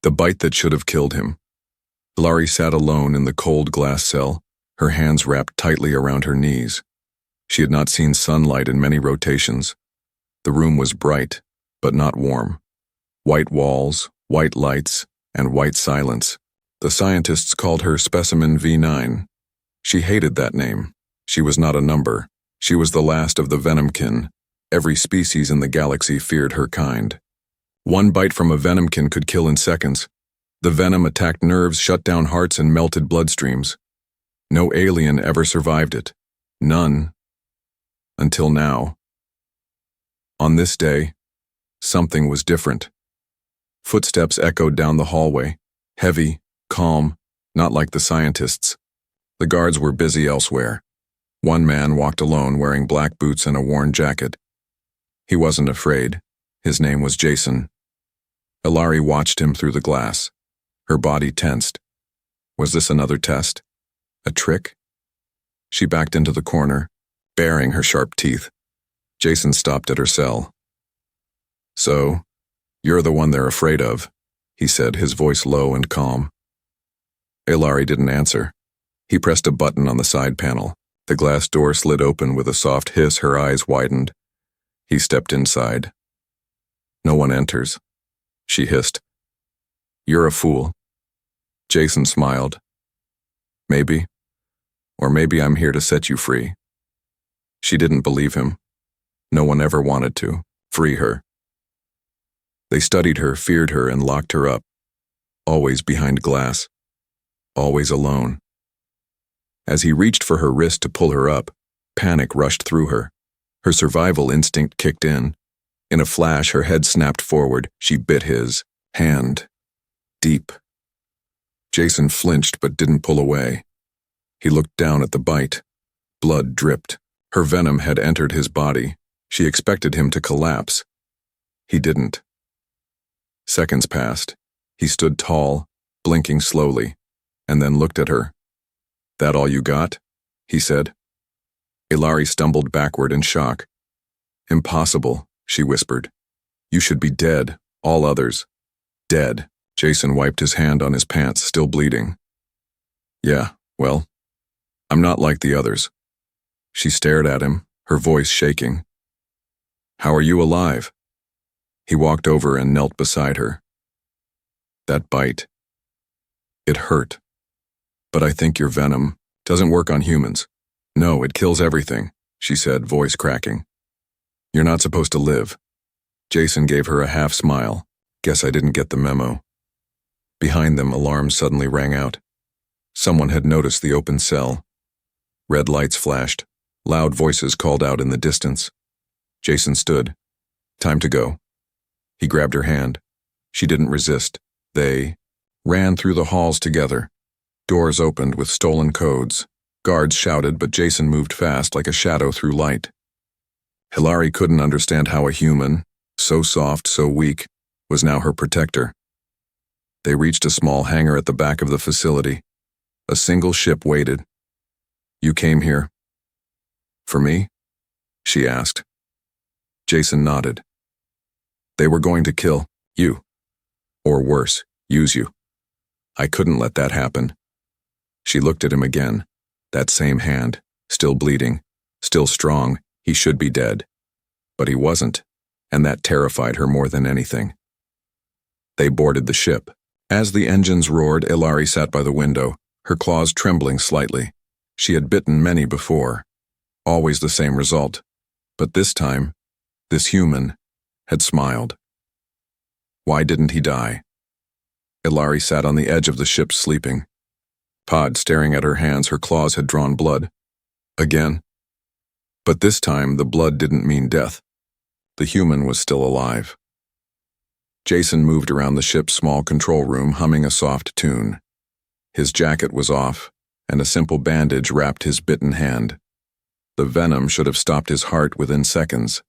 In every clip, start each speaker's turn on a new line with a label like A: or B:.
A: The bite that should have killed him. Hilary sat alone in the cold glass cell, her hands wrapped tightly around her knees. She had not seen sunlight in many rotations. The room was bright, but not warm. White walls, white lights, and white silence. The scientists called her Specimen V9. She hated that name. She was not a number. She was the last of the Venom kin. Every species in the galaxy feared her kind. One bite from a Venomkin could kill in seconds. The venom attacked nerves, shut down hearts, and melted bloodstreams. No alien ever survived it. None. Until now. On this day, something was different. Footsteps echoed down the hallway, heavy, calm, not like the scientists. The guards were busy elsewhere. One man walked alone wearing black boots and a worn jacket. He wasn't afraid. His name was Jason. Hilary watched him through the glass. Her body tensed. Was this another test? A trick? She backed into the corner, baring her sharp teeth. Jason stopped at her cell. "So, you're the one they're afraid of," he said, his voice low and calm. Hilary didn't answer. He pressed a button on the side panel. The glass door slid open with a soft hiss. Her eyes widened. He stepped inside. "No one enters," she hissed. "You're a fool." Jason smiled. "Maybe. Or maybe I'm here to set you free." She didn't believe him. No one ever wanted to free her. They studied her, feared her, and locked her up. Always behind glass. Always alone. As he reached for her wrist to pull her up, panic rushed through her. Her survival instinct kicked in. In a flash, her head snapped forward. She bit his hand. Deep. Jason flinched but didn't pull away. He looked down at the bite. Blood dripped. Her venom had entered his body. She expected him to collapse. He didn't. Seconds passed. He stood tall, blinking slowly, and then looked at her. "That all you got?" he said. Hilary stumbled backward in shock. "Impossible," she whispered. "You should be dead, all others. Dead." Jason wiped his hand on his pants, still bleeding. "Yeah, well, I'm not like the others." She stared at him, her voice shaking. "How are you alive?" He walked over and knelt beside her. "That bite. It hurt. But I think your venom doesn't work on humans." "No, it kills everything," she said, voice cracking. "You're not supposed to live." Jason gave her a half smile. "Guess I didn't get the memo." Behind them, alarms suddenly rang out. Someone had noticed the open cell. Red lights flashed. Loud voices called out in the distance. Jason stood. "Time to go." He grabbed her hand. She didn't resist. They ran through the halls together. Doors opened with stolen codes. Guards shouted, but Jason moved fast like a shadow through light. Hilary couldn't understand how a human, so soft, so weak, was now her protector. They reached a small hangar at the back of the facility. A single ship waited. "You came here?" "For me?" she asked. Jason nodded. "They were going to kill you. Or worse, use you. I couldn't let that happen." She looked at him again. That same hand, still bleeding, still strong. He should be dead. But he wasn't, and that terrified her more than anything. They boarded the ship. As the engines roared, Hilary sat by the window, her claws trembling slightly. She had bitten many before. Always the same result. But this time, this human had smiled. Why didn't he die? Hilary sat on the edge of the ship sleeping. Pod staring at her hands, her claws had drawn blood. Again. But this time, the blood didn't mean death. The human was still alive. Jason moved around the ship's small control room, humming a soft tune. His jacket was off, and a simple bandage wrapped his bitten hand. The venom should have stopped his heart within seconds.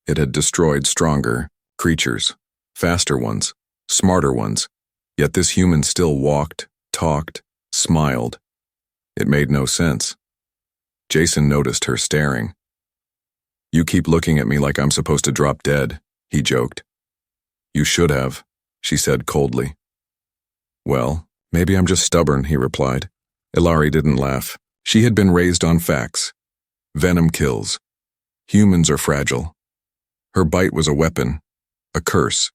A: It had destroyed stronger creatures, faster ones, smarter ones. Yet this human still walked, talked, smiled. It made no sense. Jason noticed her staring. "You keep looking at me like I'm supposed to drop dead," he joked. "You should have," she said coldly. Well, maybe I'm just stubborn, he replied. Ilari didn't laugh. She had been raised on facts. Venom kills. Humans are fragile. Her bite was a weapon, a curse.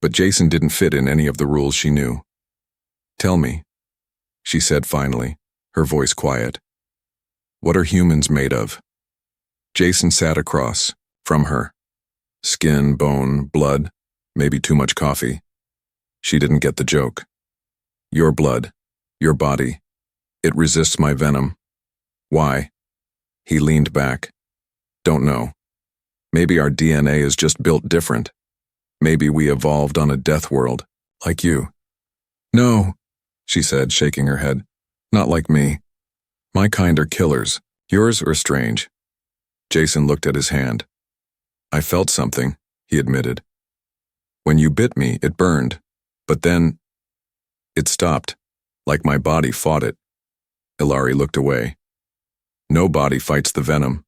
A: But Jason didn't fit in any of the rules she knew. Tell me, she said finally, her voice quiet. What are humans made of? Jason sat across from her. Skin, bone, blood, maybe too much coffee. She didn't get the joke. Your blood, your body, it resists my venom. Why? He leaned back. Don't know. Maybe our DNA is just built different. Maybe we evolved on a death world, like you. No, she said, shaking her head. Not like me. My kind are killers. Yours are strange. Jason looked at his hand. I felt something, he admitted. When you bit me, it burned. But then, it stopped, like my body fought it. Ilari looked away. No body fights the venom.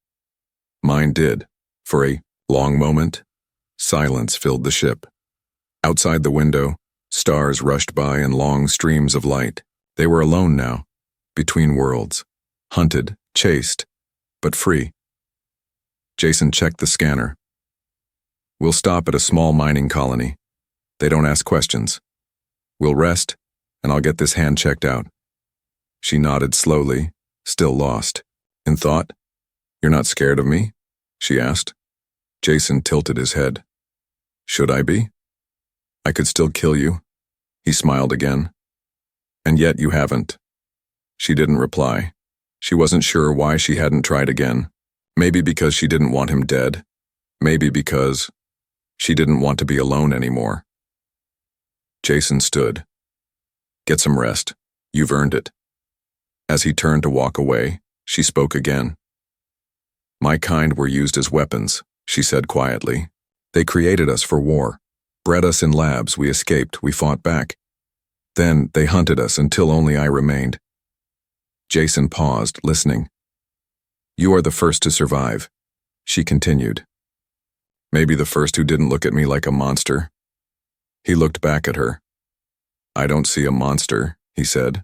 A: Mine did. For a long moment, silence filled the ship. Outside the window, stars rushed by in long streams of light. They were alone now, between worlds, hunted, chased, but free. Jason checked the scanner. We'll stop at a small mining colony. They don't ask questions. We'll rest, and I'll get this hand checked out. She nodded slowly, still lost. In thought, You're not scared of me? She asked. Jason tilted his head. Should I be? I could still kill you. He smiled again. And yet you haven't. She didn't reply. She wasn't sure why she hadn't tried again. Maybe because she didn't want him dead. Maybe because she didn't want to be alone anymore. Jason stood. Get some rest. You've earned it. As he turned to walk away, she spoke again. My kind were used as weapons, she said quietly. They created us for war. Bred us in labs, we escaped, we fought back. Then they hunted us until only I remained. Jason paused, listening. You are the first to survive, she continued. Maybe the first who didn't look at me like a monster. He looked back at her. I don't see a monster, he said.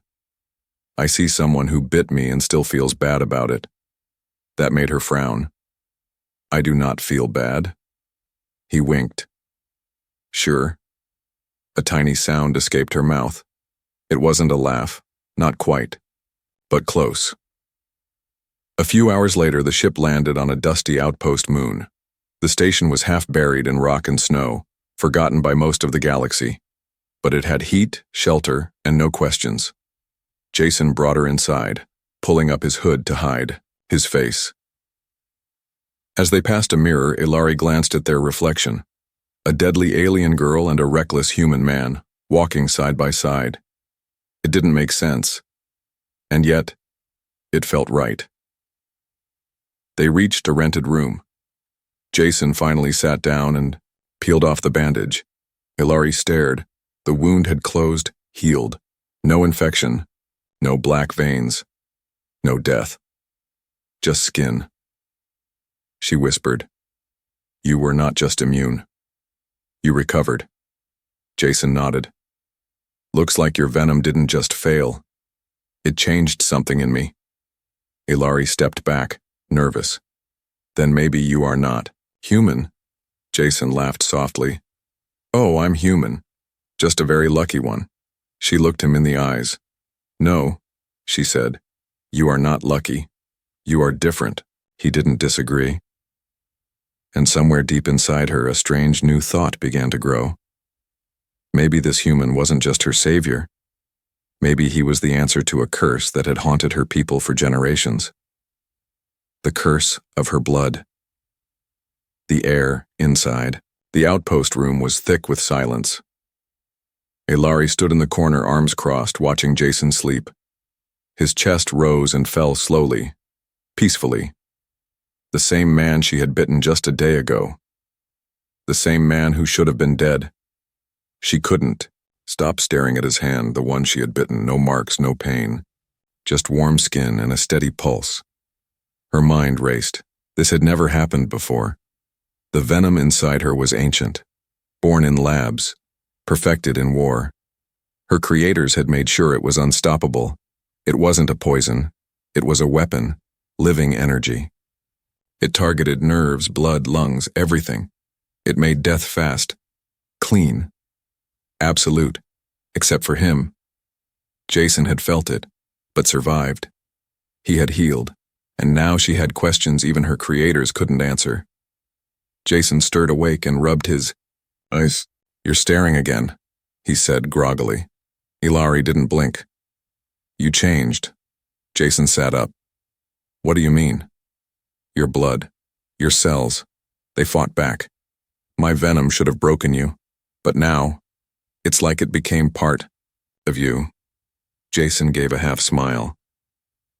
A: I see someone who bit me and still feels bad about it. That made her frown. I do not feel bad. He winked. Sure. A tiny sound escaped her mouth. It wasn't a laugh, not quite, but close. A few hours later, the ship landed on a dusty outpost moon. The station was half buried in rock and snow, forgotten by most of the galaxy. But it had heat, shelter, and no questions. Jason brought her inside, pulling up his hood to hide his face. As they passed a mirror, Ilari glanced at their reflection. A deadly alien girl and a reckless human man, walking side by side. It didn't make sense. And yet, it felt right. They reached a rented room. Jason finally sat down and peeled off the bandage. Ilari stared. The wound had closed, healed. No infection, no black veins, no death. Just skin. She whispered, You were not just immune. You recovered. Jason nodded. Looks like your venom didn't just fail. It changed something in me. Ilari stepped back, nervous. Then maybe you are not human. Jason laughed softly. Oh, I'm human. Just a very lucky one. She looked him in the eyes. No, she said. You are not lucky. You are different. He didn't disagree. And somewhere deep inside her, a strange new thought began to grow. Maybe this human wasn't just her savior. Maybe he was the answer to a curse that had haunted her people for generations. The curse of her blood. The air inside, the outpost room was thick with silence. Ilari stood in the corner, arms crossed, watching Jason sleep. His chest rose and fell slowly, peacefully. The same man she had bitten just a day ago. The same man who should have been dead. She couldn't stop staring at his hand, the one she had bitten, no marks, no pain. Just warm skin and a steady pulse. Her mind raced. This had never happened before. The venom inside her was ancient, born in labs, perfected in war. Her creators had made sure it was unstoppable. It wasn't a poison. It was a weapon, living energy. It targeted nerves, blood, lungs, everything. It made death fast, clean, absolute, except for him. Jason had felt it, but survived. He had healed, and now she had questions even her creators couldn't answer. Jason stirred awake and rubbed his eyes. "You're staring again," he said groggily. Ilari didn't blink. "You changed." Jason sat up. "What do you mean?" "Your blood, your cells, they fought back. My venom should have broken you, but now, it's like it became part of you." Jason gave a half smile.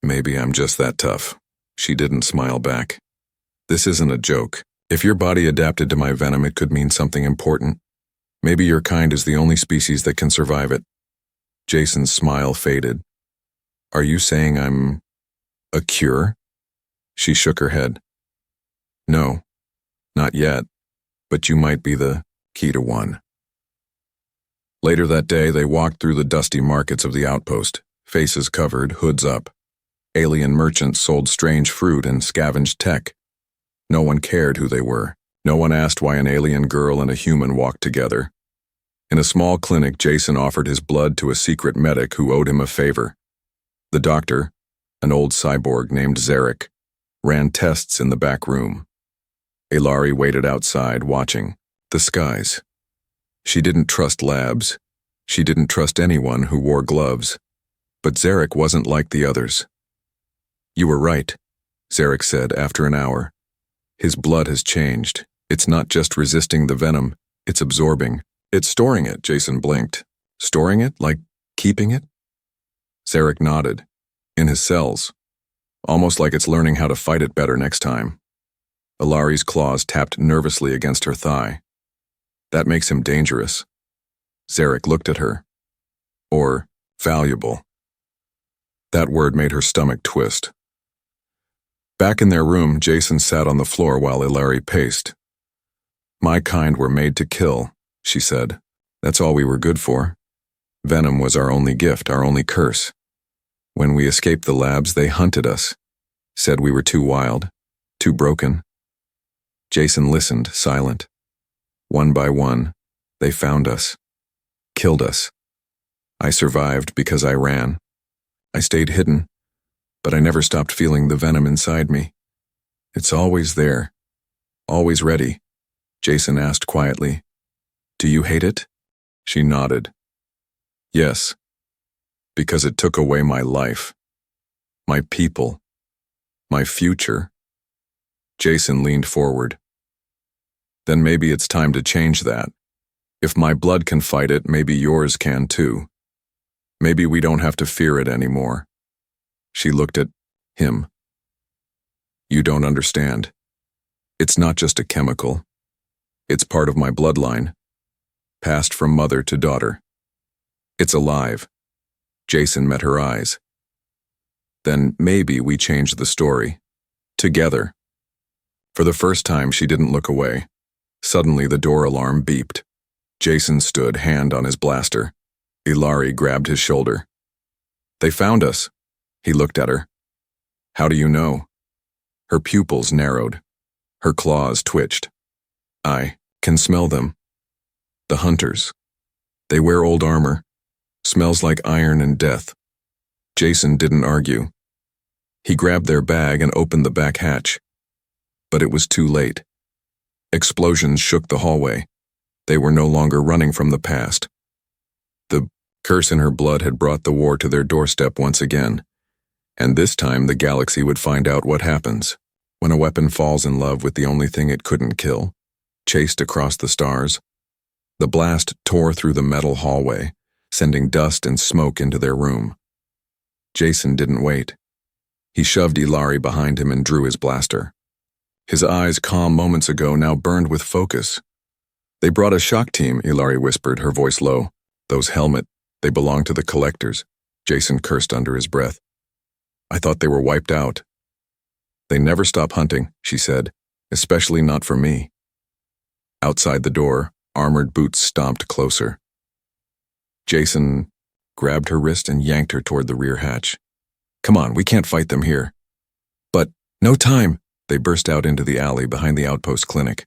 A: "Maybe I'm just that tough." She didn't smile back. "This isn't a joke. If your body adapted to my venom, it could mean something important. Maybe your kind is the only species that can survive it." Jason's smile faded. "Are you saying I'm a cure?" She shook her head. "No, not yet, but you might be the key to one." Later that day, they walked through the dusty markets of the outpost, faces covered, hoods up. Alien merchants sold strange fruit and scavenged tech. No one cared who they were. No one asked why an alien girl and a human walked together. In a small clinic, Jason offered his blood to a secret medic who owed him a favor. The doctor, an old cyborg named Zarek, ran tests in the back room. Ilari waited outside, watching the skies. She didn't trust labs. She didn't trust anyone who wore gloves. But Zarek wasn't like the others. "You were right," Zarek said after an hour. "His blood has changed. It's not just resisting the venom, it's absorbing. It's storing it," Jason blinked. "Storing it? Like keeping it?" Zarek nodded. "In his cells. Almost like it's learning how to fight it better next time." Ilari's claws tapped nervously against her thigh. "That makes him dangerous." Zarek looked at her. "Or valuable." That word made her stomach twist. Back in their room, Jason sat on the floor while Ilari paced. "My kind were made to kill," she said. "That's all we were good for. Venom was our only gift, our only curse. When we escaped the labs, they hunted us, said we were too wild, too broken." Jason listened, silent. One by one, they found us, killed us. I survived because I ran. I stayed hidden, but I never stopped feeling the venom inside me. It's always there, always ready. Jason asked quietly, "Do you hate it?" She nodded. "Yes, because it took away my life, my people, my future." Jason leaned forward. "Then maybe it's time to change that. If my blood can fight it, maybe yours can too. Maybe we don't have to fear it anymore." She looked at him. "You don't understand. It's not just a chemical. It's part of my bloodline, passed from mother to daughter. It's alive." Jason met her eyes. "Then maybe we change the story. Together." For the first time, she didn't look away. Suddenly, the door alarm beeped. Jason stood, hand on his blaster. Ilari grabbed his shoulder. "They found us." He looked at her. "How do you know?" Her pupils narrowed. Her claws twitched. "I can smell them. The hunters. They wear old armor. Smells like iron and death." Jason didn't argue. He grabbed their bag and opened the back hatch. But it was too late. Explosions shook the hallway. They were no longer running from the past. The curse in her blood had brought the war to their doorstep once again. And this time the galaxy would find out what happens when a weapon falls in love with the only thing it couldn't kill, chased across the stars. The blast tore through the metal hallway, sending dust and smoke into their room. Jason didn't wait. He shoved Ilari behind him and drew his blaster. His eyes, calm moments ago, now burned with focus. "They brought a shock team," Ilari whispered, her voice low. "Those helmet, they belong to the collectors." Jason cursed under his breath. "I thought they were wiped out." "They never stop hunting," she said, "especially not for me." Outside the door, armored boots stomped closer. Jason grabbed her wrist and yanked her toward the rear hatch. Come on, we can't fight them here. But, no time! They burst out into the alley behind the outpost clinic.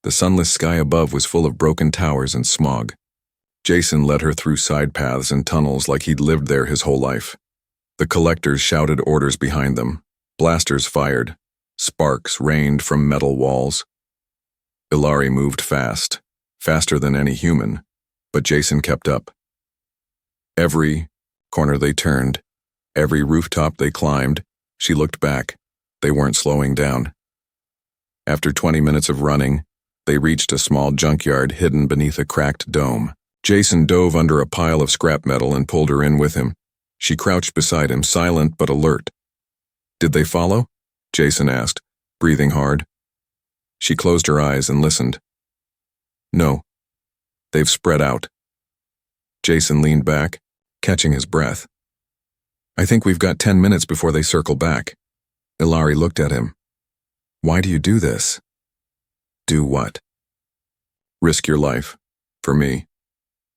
A: The sunless sky above was full of broken towers and smog. Jason led her through side paths and tunnels like he'd lived there his whole life. The collectors shouted orders behind them. Blasters fired. Sparks rained from metal walls. Ilari moved fast, faster than any human, but Jason kept up. Every corner they turned, every rooftop they climbed, she looked back. They weren't slowing down. After 20 minutes of running, they reached a small junkyard hidden beneath a cracked dome. Jason dove under a pile of scrap metal and pulled her in with him. She crouched beside him, silent but alert. Did they follow? Jason asked, breathing hard. She closed her eyes and listened. No. They've spread out. Jason leaned back, catching his breath. I think we've got 10 minutes before they circle back. Ilari looked at him. Why do you do this? Do what? Risk your life. For me.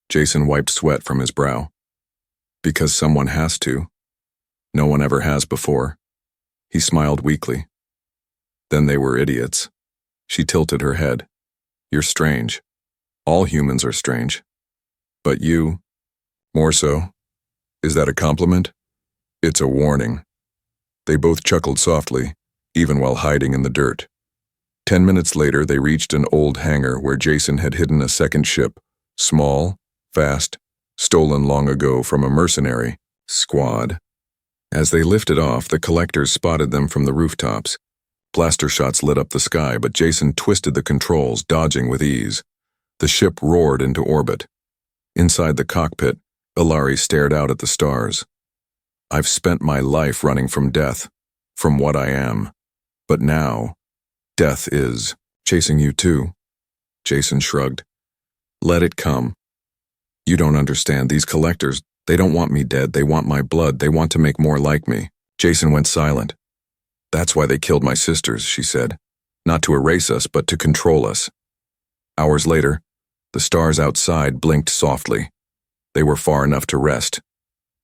A: Jason wiped sweat from his brow. Because someone has to. No one ever has before. He smiled weakly. Then they were idiots. She tilted her head. You're strange. All humans are strange. But you, more so. Is that a compliment? It's a warning. They both chuckled softly, even while hiding in the dirt. 10 minutes later, they reached an old hangar where Jason had hidden a second ship, small, fast, stolen long ago from a mercenary squad. As they lifted off, the collectors spotted them from the rooftops. Blaster shots lit up the sky, but Jason twisted the controls, dodging with ease. The ship roared into orbit. Inside the cockpit, Ilari stared out at the stars. I've spent my life running from death, from what I am. But now, death is chasing you too. Jason shrugged. Let it come. You don't understand. These collectors, they don't want me dead. They want my blood. They want to make more like me. Jason went silent. That's why they killed my sisters, she said. Not to erase us, but to control us. Hours later, the stars outside blinked softly. They were far enough to rest,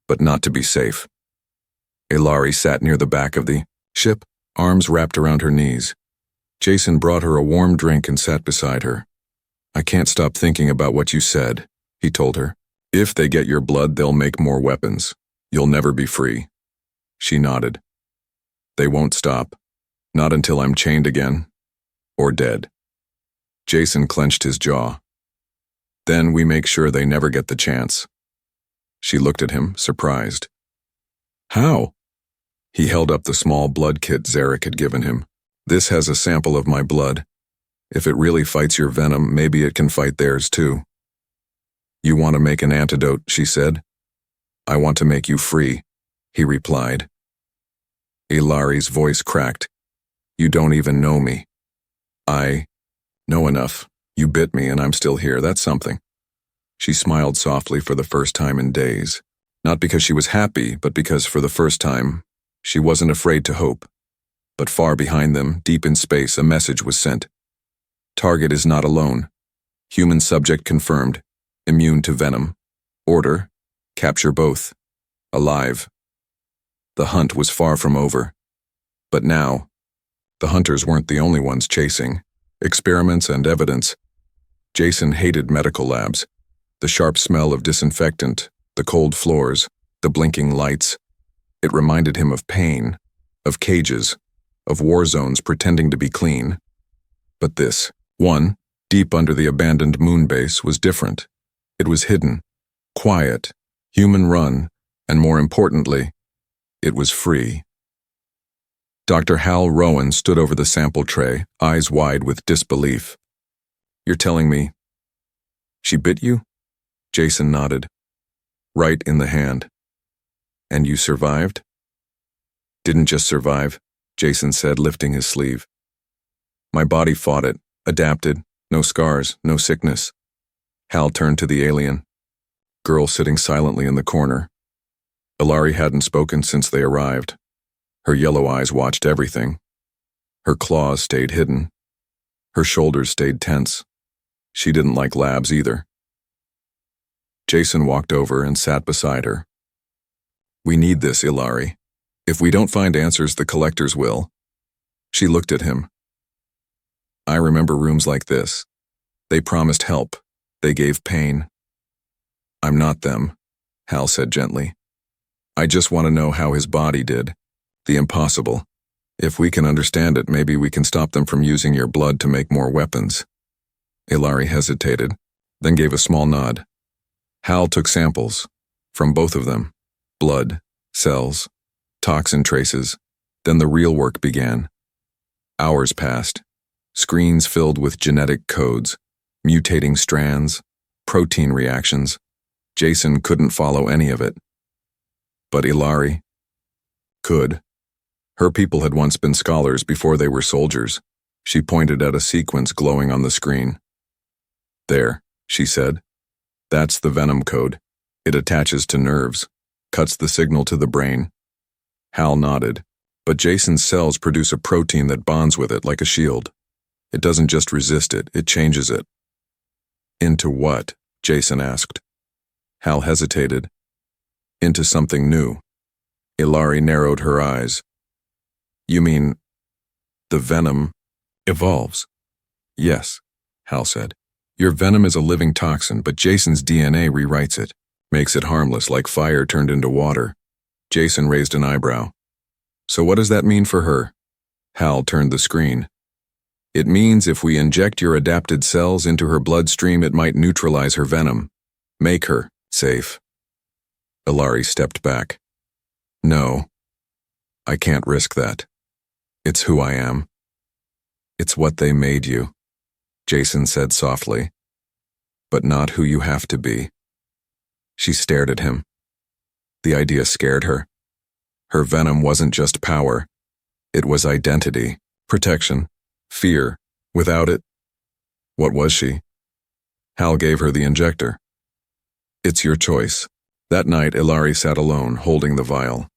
A: but not to be safe. Ilari sat near the back of the ship, arms wrapped around her knees. Jason brought her a warm drink and sat beside her. I can't stop thinking about what you said, he told her. If they get your blood, they'll make more weapons. You'll never be free. She nodded. They won't stop. Not until I'm chained again. Or dead. Jason clenched his jaw. Then we make sure they never get the chance. She looked at him, surprised. How? He held up the small blood kit Zarek had given him. This has a sample of my blood. If it really fights your venom, maybe it can fight theirs too. You want to make an antidote, she said. I want to make you free, he replied. Ilari's voice cracked. You don't even know me. I know enough. You bit me and I'm still here. That's something. She smiled softly for the first time in days. Not because she was happy, but because for the first time, she wasn't afraid to hope. But far behind them, deep in space, a message was sent. Target is not alone. Human subject confirmed. Immune to venom. Order. Capture both. Alive. The hunt was far from over. But now, the hunters weren't the only ones chasing. Experiments and evidence. Jason hated medical labs. The sharp smell of disinfectant, the cold floors, the blinking lights. It reminded him of pain, of cages, of war zones pretending to be clean. But this, one, deep under the abandoned moon base, was different. It was hidden, quiet, human-run, and more importantly, it was free. Dr. Hal Rowan stood over the sample tray, eyes wide with disbelief. You're telling me she bit you? Jason nodded. Right in the hand. And you survived? Didn't just survive, Jason said, lifting his sleeve. My body fought it, adapted, no scars, no sickness. Hal turned to the alien. Girl sitting silently in the corner. Ilari hadn't spoken since they arrived. Her yellow eyes watched everything. Her claws stayed hidden. Her shoulders stayed tense. She didn't like labs either. Jason walked over and sat beside her. We need this, Ilari. If we don't find answers, the collectors will. She looked at him. I remember rooms like this. They promised help. They gave pain. I'm not them, Hal said gently. I just want to know how his body did. The impossible. If we can understand it, maybe we can stop them from using your blood to make more weapons. Ilari hesitated, then gave a small nod. Hal took samples, from both of them. Blood, cells, toxin traces. Then the real work began. Hours passed. Screens filled with genetic codes, mutating strands, protein reactions. Jason couldn't follow any of it. But Ilari could. Her people had once been scholars before they were soldiers. She pointed at a sequence glowing on the screen. There, she said. That's the Venom code. It attaches to nerves, cuts the signal to the brain. Hal nodded. But Jason's cells produce a protein that bonds with it like a shield. It doesn't just resist it, it changes it. Into what? Jason asked. Hal hesitated. Into something new. Ilari narrowed her eyes. You mean, the Venom evolves? Yes, Hal said. Your Venom is a living toxin, but Jason's DNA rewrites it, makes it harmless like fire turned into water. Jason raised an eyebrow. So what does that mean for her? Hal turned the screen. It means if we inject your adapted cells into her bloodstream, it might neutralize her Venom. Make her safe. Ilari stepped back. No, I can't risk that. It's who I am. It's what they made you, Jason said softly. But not who you have to be. She stared at him. The idea scared her. Her Venom wasn't just power. It was identity, protection, fear. Without it, what was she? Hal gave her the injector. It's your choice. That night, Ilari sat alone, holding the vial.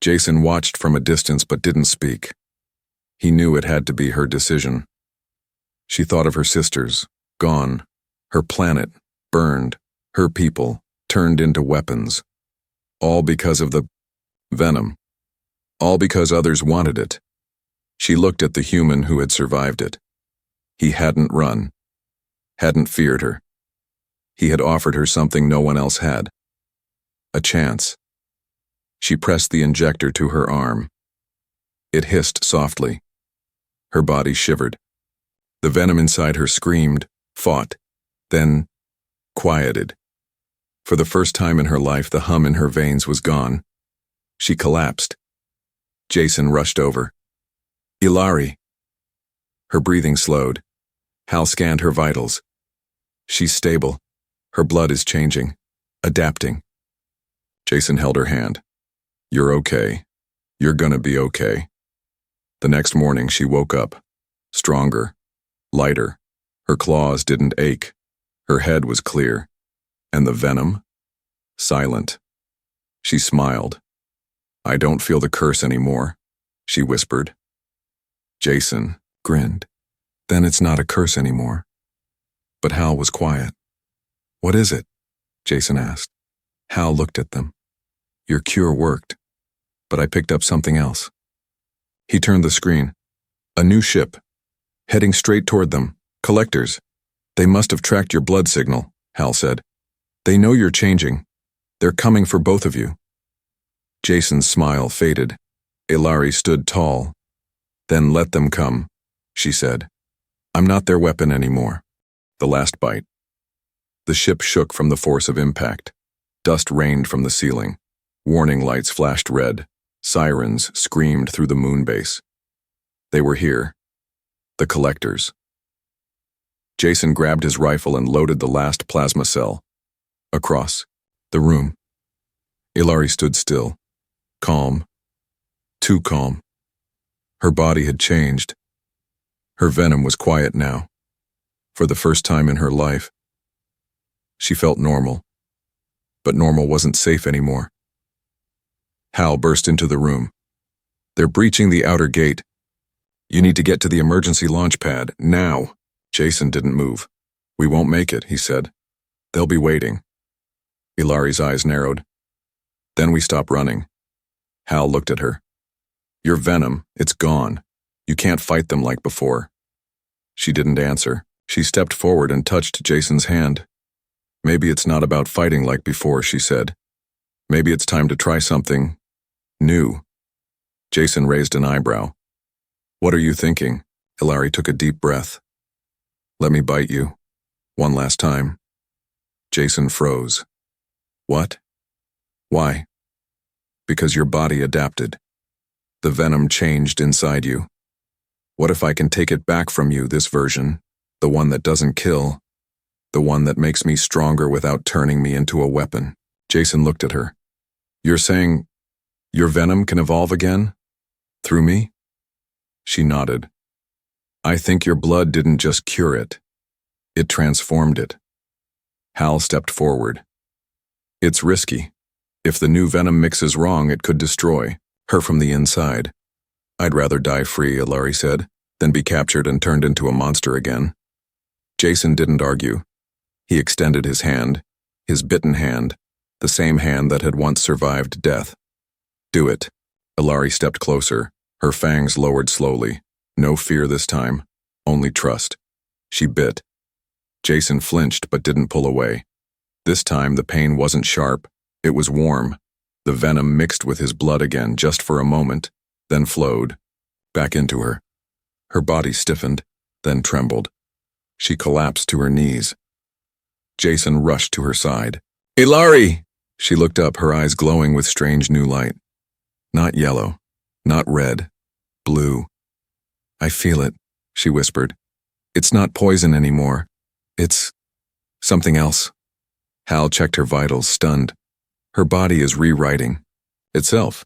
A: Jason watched from a distance but didn't speak. He knew it had to be her decision. She thought of her sisters, gone. Her planet, burned. Her people, turned into weapons. All because of the Venom. All because others wanted it. She looked at the human who had survived it. He hadn't run. Hadn't feared her. He had offered her something no one else had. A chance. She pressed the injector to her arm. It hissed softly. Her body shivered. The Venom inside her screamed, fought, then quieted. For the first time in her life, the hum in her veins was gone. She collapsed. Jason rushed over. Ilari. Her breathing slowed. Hal scanned her vitals. She's stable. Her blood is changing, adapting. Jason held her hand. You're okay. You're gonna be okay. The next morning, she woke up, stronger, lighter. Her claws didn't ache. Her head was clear. And the Venom? Silent. She smiled. I don't feel the curse anymore, she whispered. Jason grinned. Then it's not a curse anymore. But Hal was quiet. What is it? Jason asked. Hal looked at them. Your cure worked, but I picked up something else. He turned the screen. A new ship, heading straight toward them. Collectors. They must have tracked your blood signal, Hal said. They know you're changing. They're coming for both of you. Jason's smile faded. Ilari stood tall. Then let them come, she said. I'm not their weapon anymore. The last bite. The ship shook from the force of impact. Dust rained from the ceiling. Warning lights flashed red. Sirens screamed through the moon base. They were here. The collectors. Jason grabbed his rifle and loaded the last plasma cell. Across the room. Ilari stood still. Calm. Too calm. Her body had changed. Her Venom was quiet now. For the first time in her life. She felt normal. But normal wasn't safe anymore. Hal burst into the room. They're breaching the outer gate. You need to get to the emergency launch pad, now. Jason didn't move. We won't make it, he said. They'll be waiting. Ilari's eyes narrowed. Then we stop running. Hal looked at her. Your venom, it's gone. You can't fight them like before. She didn't answer. She stepped forward and touched Jason's hand. Maybe it's not about fighting like before, she said. Maybe it's time to try something new. Jason raised an eyebrow. What are you thinking? Ilari took a deep breath. Let me bite you. One last time. Jason froze. What? Why? Because your body adapted. The venom changed inside you. What if I can take it back from you, this version? The one that doesn't kill. The one that makes me stronger without turning me into a weapon. Jason looked at her. You're saying your venom can evolve again? Through me? She nodded. I think your blood didn't just cure it. It transformed it. Hal stepped forward. It's risky. If the new venom mixes wrong, it could destroy her from the inside. I'd rather die free, Ilari said, than be captured and turned into a monster again. Jason didn't argue. He extended his hand, his bitten hand, the same hand that had once survived death. Do it. Ilari stepped closer, her fangs lowered slowly. No fear this time, only trust. She bit. Jason flinched but didn't pull away. This time the pain wasn't sharp, it was warm. The venom mixed with his blood again just for a moment, then flowed back into her. Her body stiffened, then trembled. She collapsed to her knees. Jason rushed to her side. Ilari! She looked up, her eyes glowing with strange new light. Not yellow, not red, blue. I feel it, she whispered. It's not poison anymore. It's something else. Hal checked her vitals, stunned. Her body is rewriting itself.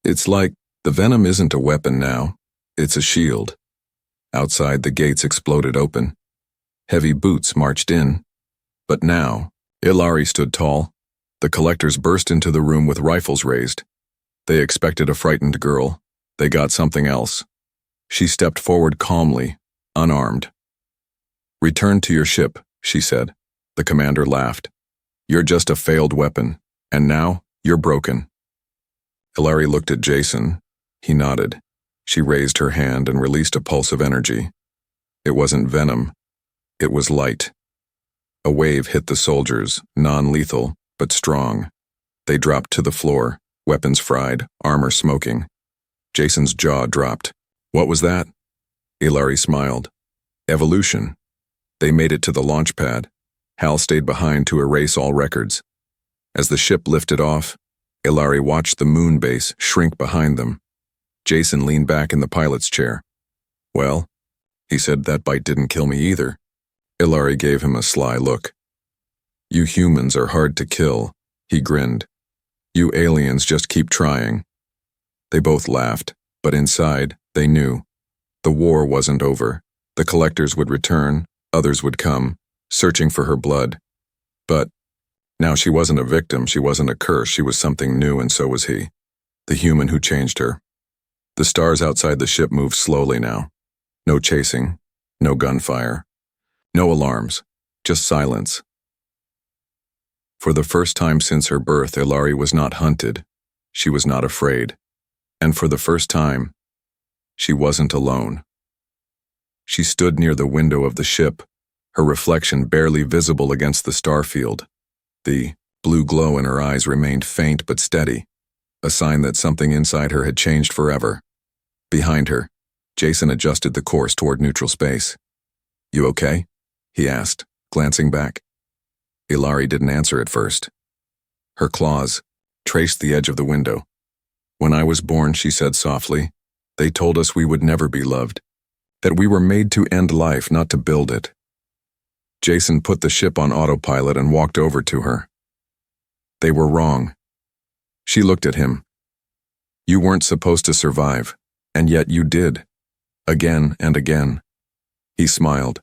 A: It's like the venom isn't a weapon now. It's a shield. Outside, the gates exploded open. Heavy boots marched in. But now, Ilari stood tall. The collectors burst into the room with rifles raised. They expected a frightened girl. They got something else. She stepped forward calmly, unarmed. Return to your ship, she said. The commander laughed. You're just a failed weapon, and now you're broken. Ilari looked at Jason. He nodded. She raised her hand and released a pulse of energy. It wasn't venom. It was light. A wave hit the soldiers, non-lethal, but strong. They dropped to the floor, weapons fried, armor smoking. Jason's jaw dropped. What was that? Ilari smiled. Evolution. They made it to the launch pad. Hal stayed behind to erase all records. As the ship lifted off, Ilari watched the moon base shrink behind them. Jason leaned back in the pilot's chair. Well, he said, that bite didn't kill me either. Ilari gave him a sly look. You humans are hard to kill, he grinned. You aliens just keep trying. They both laughed, but inside, they knew. The war wasn't over. The collectors would return, others would come, searching for her blood. But now she wasn't a victim, she wasn't a curse, she was something new, and so was he. The human who changed her. The stars outside the ship moved slowly now. No chasing, no gunfire, no alarms, just silence. For the first time since her birth, Ilari was not hunted. She was not afraid. And for the first time, she wasn't alone. She stood near the window of the ship, her reflection barely visible against the starfield. The blue glow in her eyes remained faint but steady, a sign that something inside her had changed forever. Behind her, Jason adjusted the course toward neutral space. You okay? He asked, glancing back. Ilari didn't answer at first. Her claws traced the edge of the window. When I was born, she said softly, they told us we would never be loved, that we were made to end life, not to build it. Jason put the ship on autopilot and walked over to her. They were wrong. She looked at him. You weren't supposed to survive, and yet you did. Again and again. He smiled.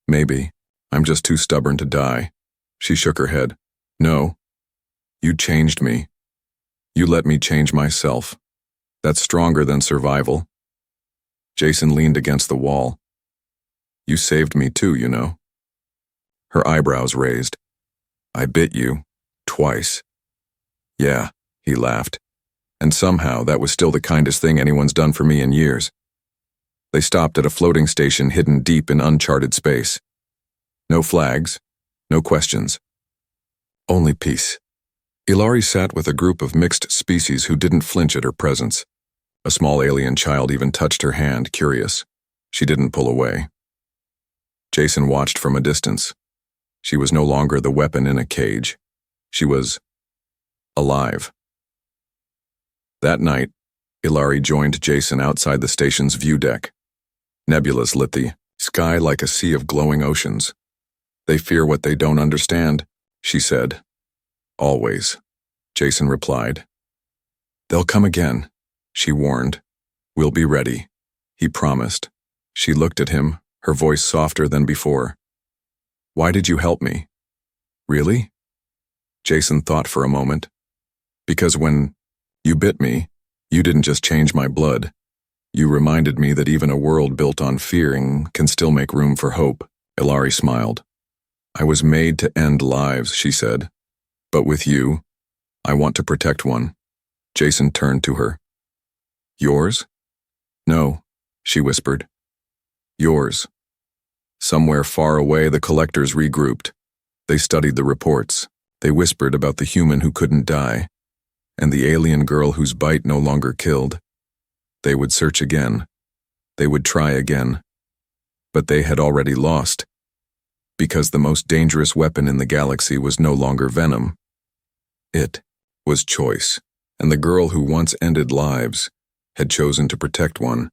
A: Maybe. I'm just too stubborn to die. She shook her head. No. You changed me. You let me change myself. That's stronger than survival. Jason leaned against the wall. You saved me too, you know. Her eyebrows raised. I bit you, Twice. Yeah, he laughed. And somehow that was still the kindest thing anyone's done for me in years. They stopped at a floating station hidden deep in uncharted space. No flags, no questions. Only peace. Ilari sat with a group of mixed species who didn't flinch at her presence. A small alien child even touched her hand, curious. She didn't pull away. Jason watched from a distance. She was no longer the weapon in a cage. She was alive. That night, Ilari joined Jason outside the station's view deck. Nebulas lit the sky like a sea of glowing oceans. They fear what they don't understand, she said. Always, Jason replied. They'll come again, she warned. We'll be ready, he promised. She looked at him, her voice softer than before. Why did you help me? Really? Jason thought for a moment. Because when you bit me, you didn't just change my blood. You reminded me that even a world built on fearing can still make room for hope. Ilari smiled. I was made to end lives, she said. But with you, I want to protect one. Jason turned to her. Yours? No, she whispered. Yours. Somewhere far away, the collectors regrouped. They studied the reports. They whispered about the human who couldn't die, and the alien girl whose bite no longer killed. They would search again. They would try again. But they had already lost, because the most dangerous weapon in the galaxy was no longer Venom. It was choice, and the girl who once ended lives had chosen to protect one.